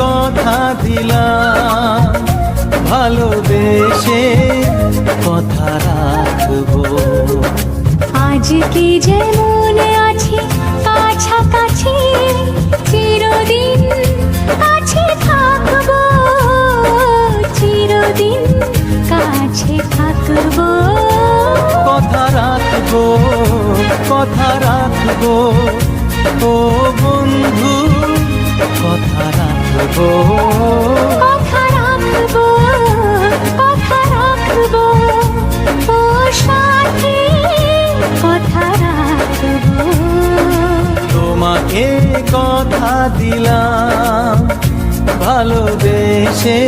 কথা দিলাম, ভালোবেসে কথা রাখবো। আজকে যেমন আছি কাছাকাছি, চিরদিন কাছে থাকবো, চিরদিন কাছে থাকবো। কথা রাখবো, কথা রাখবো, ও বন্ধু কথা রাখবো। কথা রাখবো, কথা রাখবো, ও সাথী কথা রাখবো। তোমাকে কথা দিলাম, ভালোবেসে